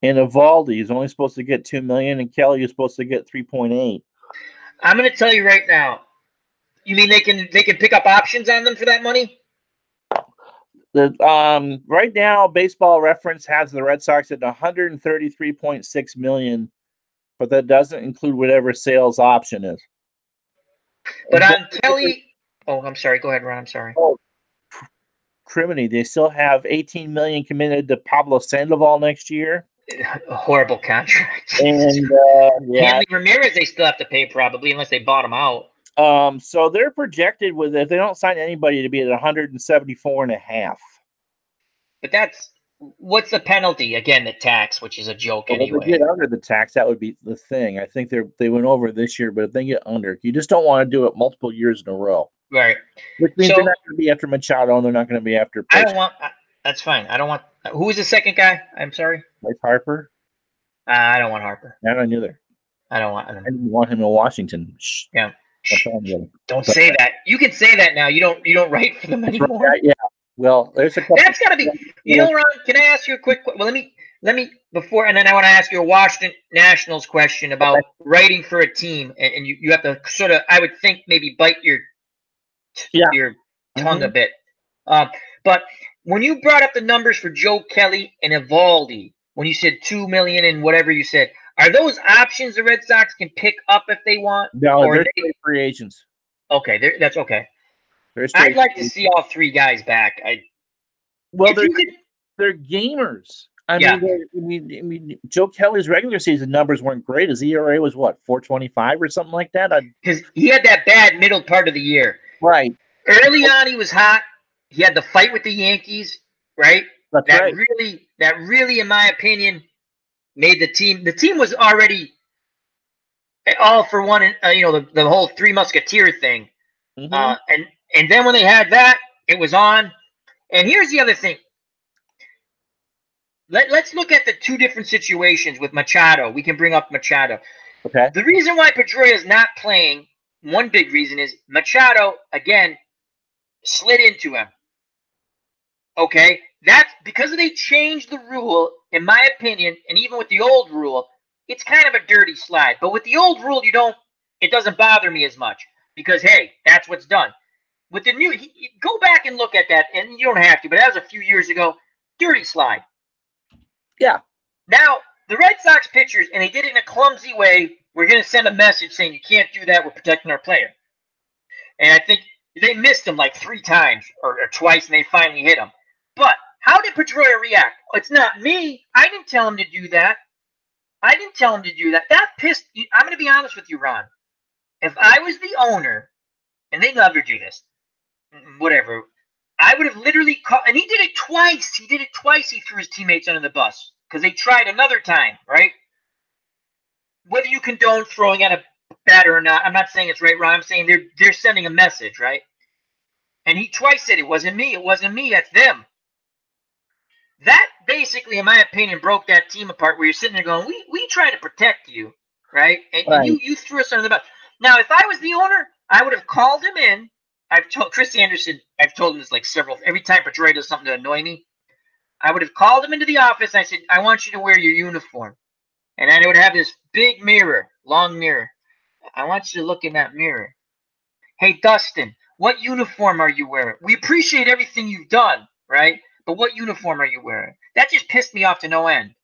And Evaldi is only supposed to get $2 million, and Kelly is supposed to get 3.8. I'm going to tell you right now. You mean they can pick up options on them for that money? Right now, Baseball Reference has the Red Sox at $133.6 million, but that doesn't include whatever sales option is. But on Kelly, I'm sorry. Go ahead, Ron. I'm sorry. Criminy, they still have $18 million committed to Pablo Sandoval next year. A horrible contract. And yeah, Hanley Ramirez, they still have to pay probably unless they bought him out. so they're projected with, if they don't sign anybody, to be at 174.5. But what's the penalty? Again, the tax, which is a joke Well, anyway. if they get under the tax, that would be the thing. I think they went over this year, but if they get under, you just don't want to do it multiple years in a row. Right. Which means they're not going to be after Machado, and they're not going to be after. I don't want. That's fine. I don't want. Who was the second guy? I'm sorry. Like Harper. I don't want Harper. I don't either. I didn't want him in Washington. Shh. Yeah. Don't say that. You can say that now. You don't write for them anymore. Right, yeah. Well, there's a couple. That's got to be. You know, Ron. Can I ask you a quick? Well, let me before, and then I want to ask you a Washington Nationals question about writing for a team, and you have to sort of, I would think, maybe bite your tongue a bit. But when you brought up the numbers for Joe Kelly and Eovaldi, when you said $2 million and whatever you said, are those options the Red Sox can pick up if they want? No, they're free agents. Okay, that's okay. I'd like to see all three guys back. They're gamers. I mean, Joe Kelly's regular season numbers weren't great. His ERA was what, 4.25 or something like that? Because he had that bad middle part of the year. Right. Early on, he was hot. He had the fight with the Yankees, right? That really, in my opinion, made the team. The team was already all for one. The whole Three Musketeer thing. Mm-hmm. And then when they had that, it was on. And here's the other thing. Let's look at the two different situations with Machado. We can bring up Machado. Okay. The reason why Pedroia is not playing, one big reason is Machado, again, slid into him. Okay? That's because they changed the rule, in my opinion, and even with the old rule, it's kind of a dirty slide. But with the old rule, it doesn't bother me as much because, hey, that's what's done. With the new, go back and look at that, and you don't have to, but that was a few years ago, dirty slide. Yeah. Now, the Red Sox pitchers, and they did it in a clumsy way, we're going to send a message saying you can't do that, we're protecting our player. And I think they missed him like 3 times or twice, and they finally hit him. But how did Pedroia react? It's not me. I didn't tell him to do that. That pissed – I'm going to be honest with you, Ron. If I was the owner, and they never do this, whatever – I would have literally called, and he did it twice. He threw his teammates under the bus because they tried another time, right? Whether you condone throwing at a batter or not, I'm not saying it's right, Ron. I'm saying they're sending a message, right? And he twice said, it wasn't me, that's them. That basically, in my opinion, broke that team apart where you're sitting there going, we try to protect you, right? And you threw us under the bus. Now, if I was the owner, I would have called him in. I've told Chris Anderson, I've told him this like every time Pedroia does something to annoy me, I would have called him into the office and I said, I want you to wear your uniform. And I would have this big mirror, long mirror. I want you to look in that mirror. Hey, Dustin, what uniform are you wearing? We appreciate everything you've done, right? But what uniform are you wearing? That just pissed me off to no end.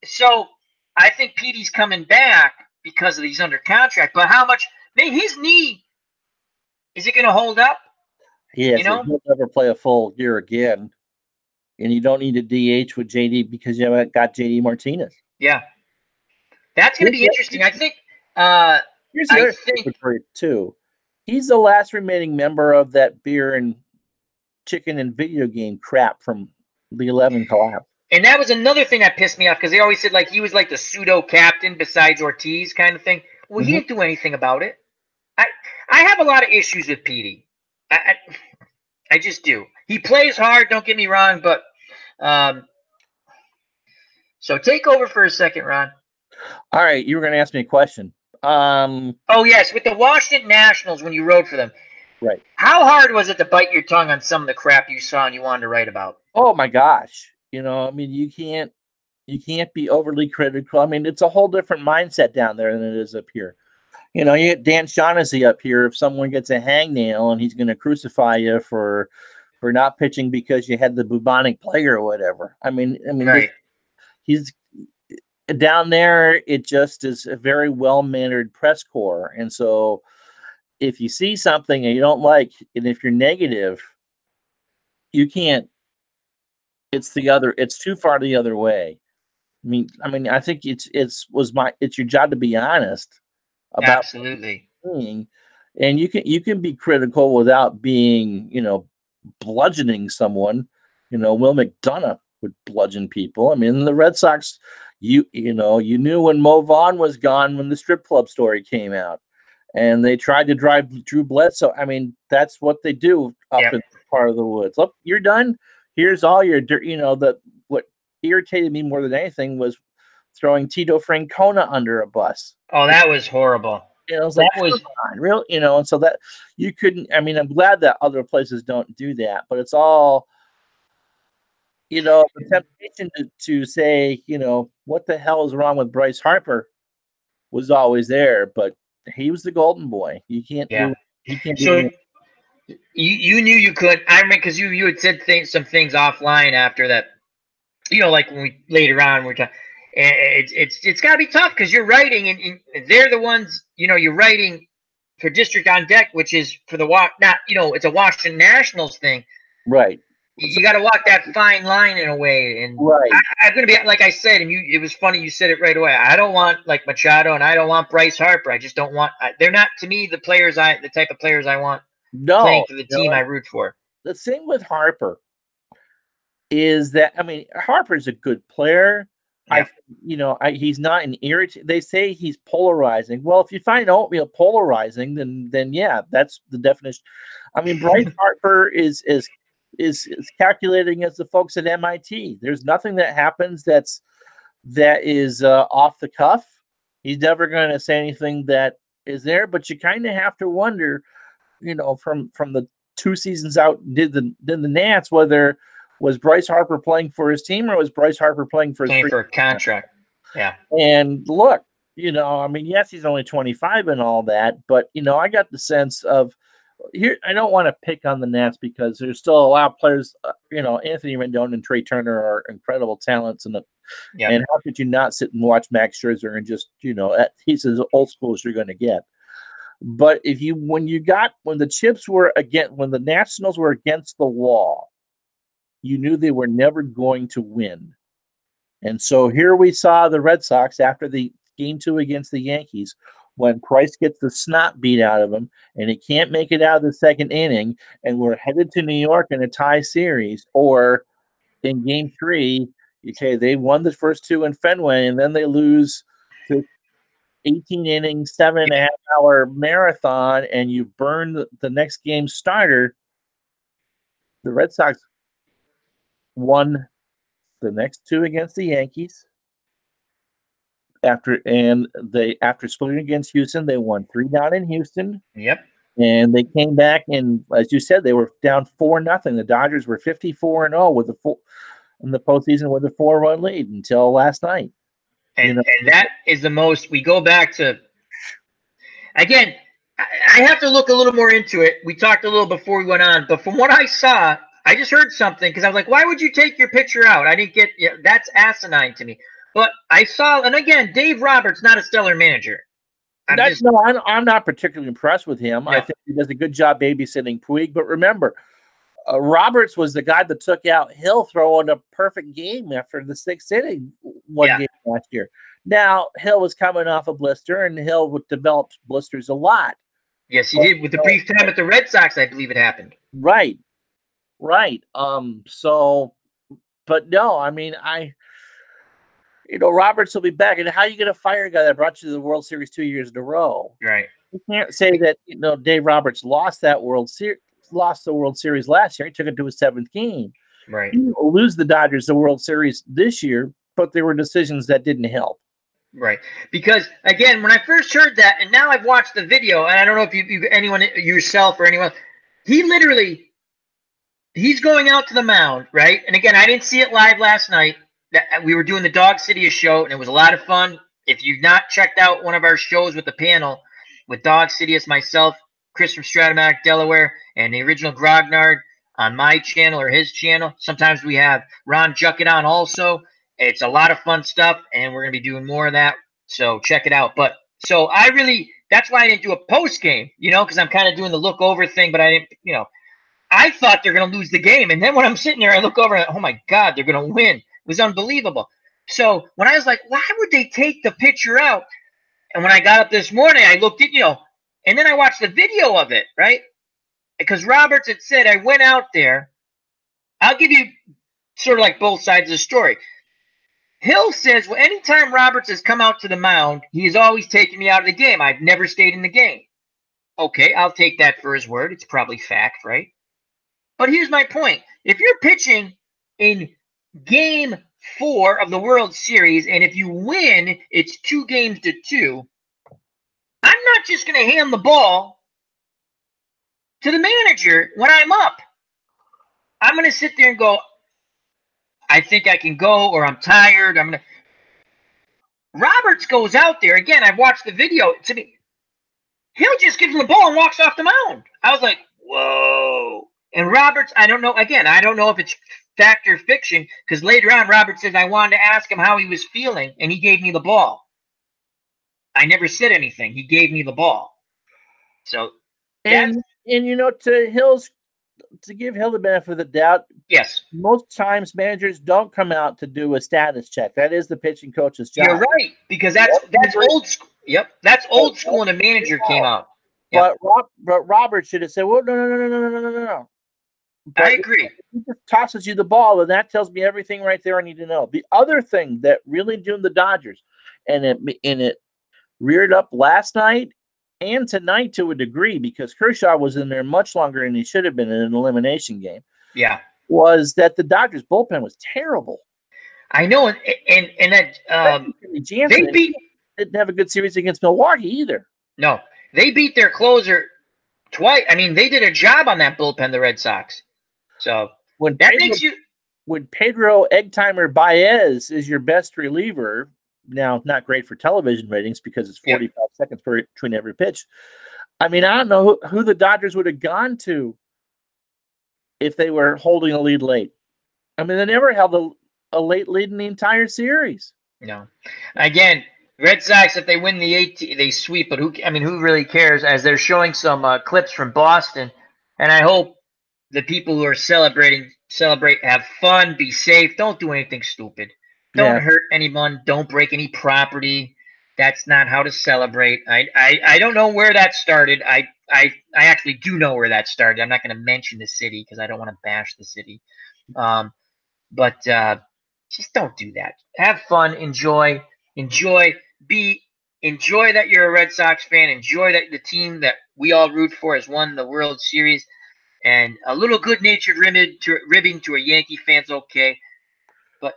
So I think Petey's coming back because of he's under contract. But how much? His knee. Is it going to hold up? Yes, he'll never play a full year again. And you don't need a DH with JD because you haven't got JD Martinez. Yeah. That's going to be interesting. I think here's the other thing too. He's the last remaining member of that beer and chicken and video game crap from the 11 collapse. And that was another thing that pissed me off because they always said like he was like the pseudo captain besides Ortiz kind of thing. Well, he didn't do anything about it. I have a lot of issues with Petey. I just do. He plays hard, don't get me wrong, but so take over for a second, Ron. All right, you were going to ask me a question. Oh, yes, with the Washington Nationals when you wrote for them. Right. How hard was it to bite your tongue on some of the crap you saw and you wanted to write about? Oh, my gosh. I mean, you can't be overly critical. I mean, it's a whole different mindset down there than it is up here. You get Dan Shaughnessy up here. If someone gets a hangnail and he's going to crucify you for not pitching because you had the bubonic plague or whatever. I mean, right. He's down there. It just is a very well-mannered press corps. And so if you see something and you don't like, and if you're negative, you can't It's the other. It's too far the other way. I think it's your job to be honest about Absolutely. being, and you can be critical without being, bludgeoning someone. Will McDonough would bludgeon people. I mean, the Red Sox, you knew when Mo Vaughn was gone when the strip club story came out, and they tried to drive Drew Bledsoe. I mean, that's what they do up Yep. in part of the woods. Look, you're done. Here's all your dirt. What irritated me more than anything was throwing Tito Francona under a bus. Oh, that was horrible. I was like, real, and so that you couldn't. I mean, I'm glad that other places don't do that, but it's all, the temptation to say, what the hell is wrong with Bryce Harper was always there, but he was the golden boy. You can't do. He can't do. So you knew you could. I mean, because you had said some things offline after that. Like when we later on we're talking. It's got to be tough because you're writing and they're the ones, you're writing for District on Deck, which is for the it's a Washington Nationals thing. Right. You got to walk that fine line in a way. And right. I'm going to be, like I said, and it was funny you said it right away. I don't want like Machado and I don't want Bryce Harper. I just don't want, they're not to me the type of players I want playing for the team I root for. The thing with Harper is that, Harper's a good player. Yeah. He's not an irritant. They say he's polarizing. Well, if you find oatmeal polarizing, then yeah, that's the definition. Bryce Harper is calculating as the folks at MIT. There's nothing that happens that is off the cuff. He's never going to say anything that is there, but you kind of have to wonder, from the 2 seasons out, did the Nats, whether was Bryce Harper playing for his team or was Bryce Harper playing for a contract? Yeah. And look, yes, he's only 25 and all that, but I got the sense of here. I don't want to pick on the Nats because there's still a lot of players. Anthony Rendon and Trey Turner are incredible talents, and how could you not sit and watch Max Scherzer and just he's as old school as you're going to get. But when the Nationals were against the wall, you knew they were never going to win. And so here we saw the Red Sox after the Game 2 against the Yankees, when Price gets the snot beat out of him and he can't make it out of the second inning, and we're headed to New York in a tie series, or in Game 3, okay, they won the first 2 in Fenway, and then they lose to 18 innings, 7.5-hour marathon, and you burn the next game starter. The Red Sox won the next 2 against the Yankees. After splitting against Houston, they won 3 down in Houston. Yep. And they came back, and as you said, they were down 4-0. The Dodgers were 54-0 in the postseason with a 4-run lead until last night. And that is the most. We go back to, again, I have to look a little more into it. We talked a little before we went on, but from what I saw, I just heard something because I was like, why would you take your picture out? I didn't get, that's asinine to me. But I saw, and again, Dave Roberts, not a stellar manager. I'm not particularly impressed with him. Yeah. I think he does a good job babysitting Puig. But remember, Roberts was the guy that took out Hill throwing a perfect game after the 6th inning game last year. Now, Hill was coming off a blister, and Hill developed blisters a lot. Yes, he did. With the brief time at the Red Sox, I believe it happened. Right. But no, Roberts will be back. And how are you going to fire a guy that brought you to the World Series 2 years in a row? Right. You can't say that, Dave Roberts lost the World Series last year. He took it to his 7th game. Right. He will lose the Dodgers the World Series this year, but there were decisions that didn't help. Right. Because, again, when I first heard that, and now I've watched the video, and I don't know if you anyone, yourself or anyone, he's going out to the mound, right? And again, I didn't see it live last night. We were doing the Dog City show, and it was a lot of fun. If you've not checked out one of our shows with the panel, with Dog City, myself, Chris from Stratomatic, Delaware, and the original Grognard on my channel or his channel. Sometimes we have Ron Juckett on also. It's a lot of fun stuff, and we're going to be doing more of that. So check it out. But so that's why I didn't do a post game, because I'm kind of doing the look over thing, but I didn't, I thought they're going to lose the game. And then when I'm sitting there, I look over and, oh my God, they're going to win. It was unbelievable. So when I was like, why would they take the pitcher out? And when I got up this morning, I looked at, and then I watched the video of it, right? Because Roberts had said, I went out there. I'll give you sort of like both sides of the story. Hill says, well, anytime Roberts has come out to the mound, he has always taken me out of the game. I've never stayed in the game. Okay, I'll take that for his word. It's probably fact, right? But here's my point. If you're pitching in game 4 of the World Series, and if you win, it's 2-2, I'm not just going to hand the ball to the manager when I'm up. I'm going to sit there and go, I think I can go, or I'm tired. Roberts goes out there. Again, I've watched the video. To me, Hill just gives him the ball and walks off the mound. I was like, whoa. And Roberts, I don't know. Again, I don't know if it's fact or fiction, because later on, Roberts says, I wanted to ask him how he was feeling, and he gave me the ball. I never said anything. He gave me the ball. So, and to give Hill the benefit of the doubt, yes, most times managers don't come out to do a status check. That is the pitching coach's job. You're right, because that's old school. Yep, that's old school, and a manager came out. Yep. But Robert should have said, "Well, no." But I agree. He just tosses you the ball, and that tells me everything right there I need to know. The other thing that really doomed the Dodgers, and it reared up last night and tonight to a degree, because Kershaw was in there much longer than he should have been in an elimination game. Yeah, was that the Dodgers bullpen was terrible. I know, and that Jansen didn't have a good series against Milwaukee either. No, they beat their closer twice. I mean, they did a job on that bullpen, the Red Sox. So when Pedro Eggtimer Baez is your best reliever, now not great for television ratings because it's 45 seconds between every pitch. I mean, I don't know who the Dodgers would have gone to if they were holding a lead late. I mean, they never held a late lead in the entire series. No. Again, Red Sox, if they win the 18, they sweep, but who really cares? As they're showing some clips from Boston, and I hope the people who are celebrate, have fun, be safe, don't do anything stupid. Don't hurt anyone, don't break any property. That's not how to celebrate. I don't know where that started. I actually do know where that started. I'm not going to mention the city because I don't want to bash the city. But just don't do that. Have fun, enjoy that you're a Red Sox fan. Enjoy that the team that we all root for has won the World Series. And a little good-natured ribbing to a Yankee fan's okay. But,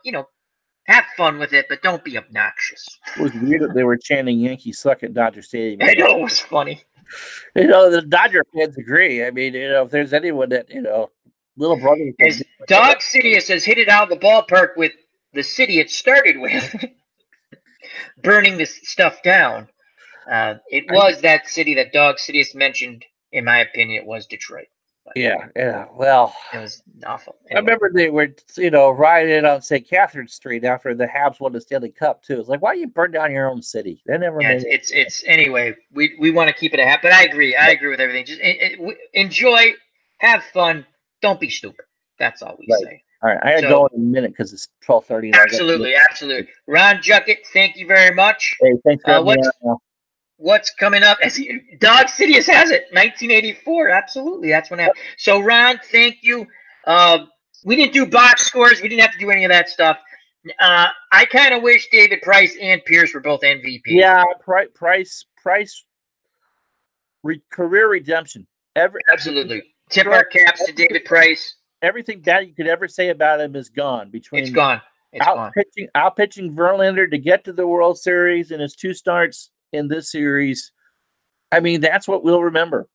have fun with it, but don't be obnoxious. It was weird that they were chanting Yankee suck at Dodger Stadium. I know, it was funny. The Dodger fans agree. I mean, if there's anyone that, little brother. As Dog Sidious has hit it out of the ballpark with the city it started with, burning this stuff down. It was that city that Dog Sidious mentioned, in my opinion, it was Detroit. But yeah. Well, it was awful. Anyway. I remember they were, riding on St. Catherine Street after the Habs won the Stanley Cup too. It's like, why do you burn down your own city? They never made it. It's anyway. We want to keep it a habit, but I agree. I agree with everything. Just enjoy, have fun. Don't be stupid. That's all we say. All right, I got to go in a minute because it's 12:30. Absolutely. Ron Juckett, thank you very much. Hey, thanks for having me. What's coming up? Dog Sidious has it, 1984. Absolutely, that's when it happened. So, Ron, thank you. We didn't do box scores. We didn't have to do any of that stuff. I kind of wish David Price and Pierce were both MVP. Yeah, Price, career redemption. Absolutely. Tip our caps to David Price. Everything that you could ever say about him is gone. It's gone. Out pitching Verlander to get to the World Series and his 2 starts in this series. I mean, that's what we'll remember.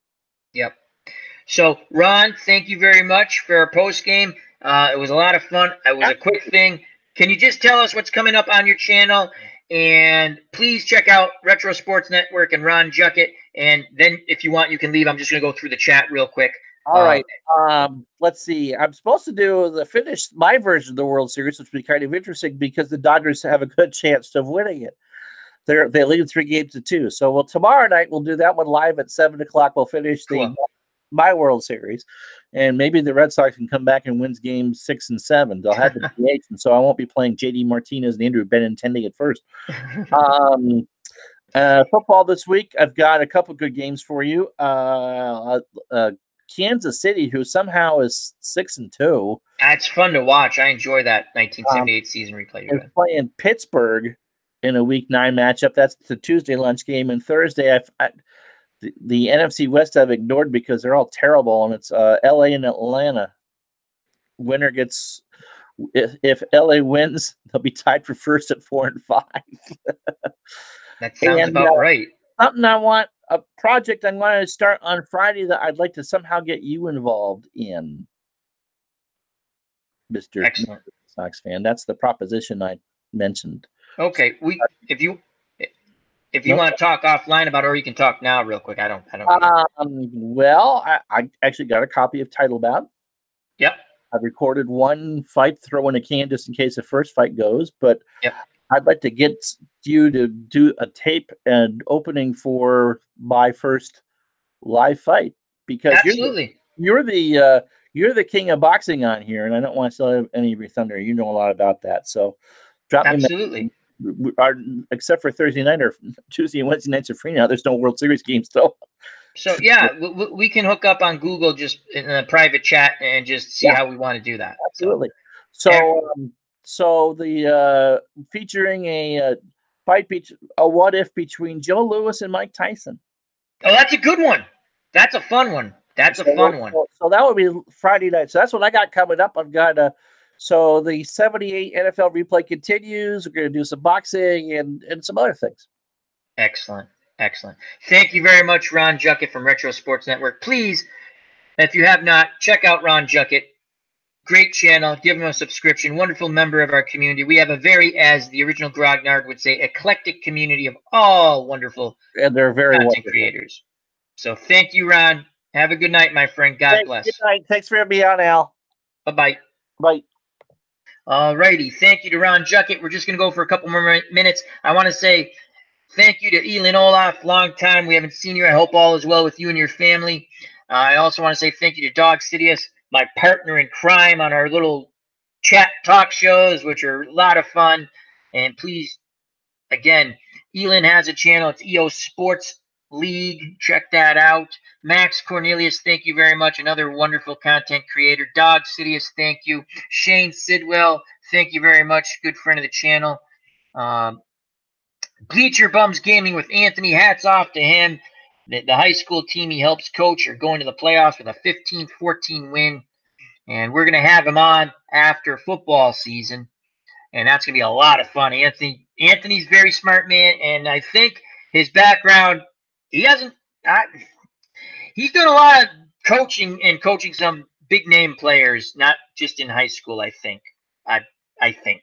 Yep. So, Ron, thank you very much for our post game. It was a lot of fun. It was a quick thing. Can you just tell us what's coming up on your channel? And please check out Retro Sports Network and Ron Juckett. And then, if you want, you can leave. I'm just going to go through the chat real quick. All right. Let's see. I'm supposed to do my version of the World Series, which would be kind of interesting because the Dodgers have a good chance of winning it. They lead 3-2. So, tomorrow night we'll do that one live at 7:00. We'll finish the my World Series, and maybe the Red Sox can come back and win games 6 and 7. They'll have the DH, and so I won't be playing JD Martinez and Andrew Benintendi at first. Football this week, I've got a couple good games for you. Kansas City, who somehow is 6-2. It's fun to watch. I enjoy that 1978 season replay. Is playing Pittsburgh in a Week 9 matchup. That's the Tuesday lunch game, and Thursday the NFC West I've ignored because they're all terrible, and it's LA and Atlanta. Winner gets, if LA wins, they'll be tied for first at 4-5. That sounds about right. Something I want, a project I'm going to start on Friday that I'd like to somehow get you involved in, Mr. Sox fan. That's the proposition I mentioned. Okay, if you want to talk offline about it, or you can talk now real quick. I don't. Well, I actually got a copy of Title Bout. Yep. I've recorded one fight, throw in a can just in case the first fight goes, but yep. I'd like to get you to do a tape and opening for my first live fight, because absolutely you're the king of boxing on here, and I don't want to steal any of your thunder. You know a lot about that, so drop me. Absolutely. Except for Thursday night or Tuesday and Wednesday nights are free now. There's no World Series games still. So yeah, we can hook up on Google just in a private chat and just see how we want to do that. Absolutely. So the featuring a fight, a what if between Joe Louis and Mike Tyson. Oh, that's a good one. That's a fun one. That's a fun one. So that would be Friday night. So that's what I got coming up. I've got so the 78 NFL replay continues. We're going to do some boxing and some other things. Excellent. Excellent. Thank you very much, Ron Juckett from Retro Sports Network. Please, if you have not, check out Ron Juckett. Great channel. Give him a subscription. Wonderful member of our community. We have a very, as the original Grognard would say, eclectic community of all wonderful and they're very content creators. So thank you, Ron. Have a good night, my friend. God bless. Good night. Thanks for having me on, Al. Bye-bye. Bye. All righty. Thank you to Ron Juckett. We're just going to go for a couple more minutes. I want to say thank you to Elin Olaf. Long time. We haven't seen you. I hope all is well with you and your family. I also want to say thank you to Dog Sidious, my partner in crime on our little chat talk shows, which are a lot of fun. And please, again, Elin has a channel. It's EO Sports League. Check that out. Max Cornelius, thank you very much. Another wonderful content creator. Dog Sidious, thank you. Shane Sidwell, thank you very much. Good friend of the channel. Bleacher Bums Gaming with Anthony, hats off to him. The high school team he helps coach are going to the playoffs with a 15-14 win. And we're going to have him on after football season. And that's going to be a lot of fun. Anthony's a very smart man. And I think his background, he's done a lot of coaching and coaching some big name players, not just in high school, I think. I think.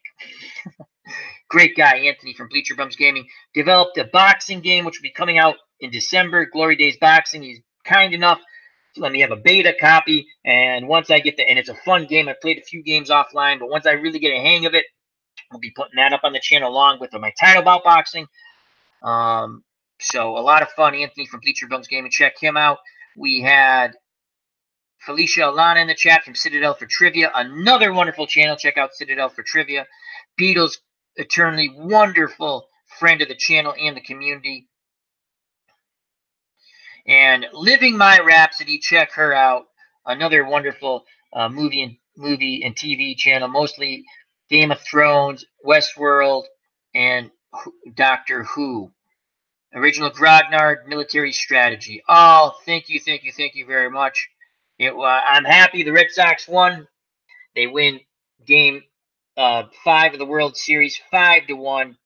Great guy, Anthony from Bleacher Bums Gaming. Developed a boxing game, which will be coming out in December, Glory Days Boxing. He's kind enough to let me have a beta copy. And once I get and it's a fun game. I played a few games offline, but once I really get a hang of it, I'll be putting that up on the channel along with my Title Bout Boxing. So a lot of fun. Anthony from Bleacher Bums Gaming. Check him out. We had Felicia Alana in the chat from Citadel for Trivia. Another wonderful channel. Check out Citadel for Trivia. Beatles, eternally wonderful friend of the channel and the community. And Living My Rhapsody, check her out. Another wonderful movie and TV channel, mostly Game of Thrones, Westworld, and Doctor Who. Original Grognard, Military Strategy. Oh, thank you very much. I'm happy the Red Sox won. They win game 5 of the World Series, 5-1.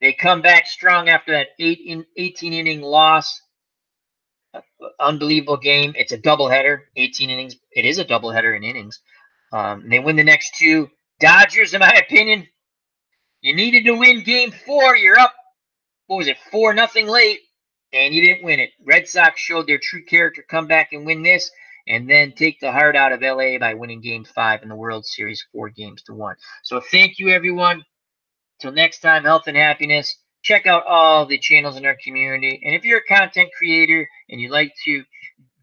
They come back strong after that 18-inning loss. Unbelievable game. It's a doubleheader, 18 innings. It is a doubleheader in innings. They win the next 2. Dodgers, in my opinion, you needed to win game 4. You're up, 4-0 late, and you didn't win it. Red Sox showed their true character, come back and win this, and then take the heart out of LA by winning game 5 in the World Series, 4-1. So thank you, everyone. Till next time, health and happiness. Check out all the channels in our community. And if you're a content creator and you'd like to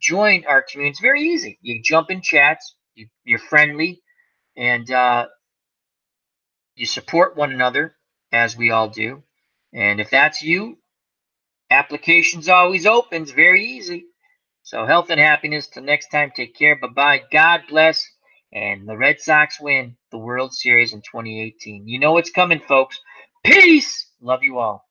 join our community. It's very easy. You jump in chats, you're friendly, and you support one another, as we all do. And if that's you, application's always open. It's very easy. So health and happiness. Till next time, take care. Bye-bye. God bless. And the Red Sox win the World Series in 2018. You know what's coming, folks. Peace. Love you all.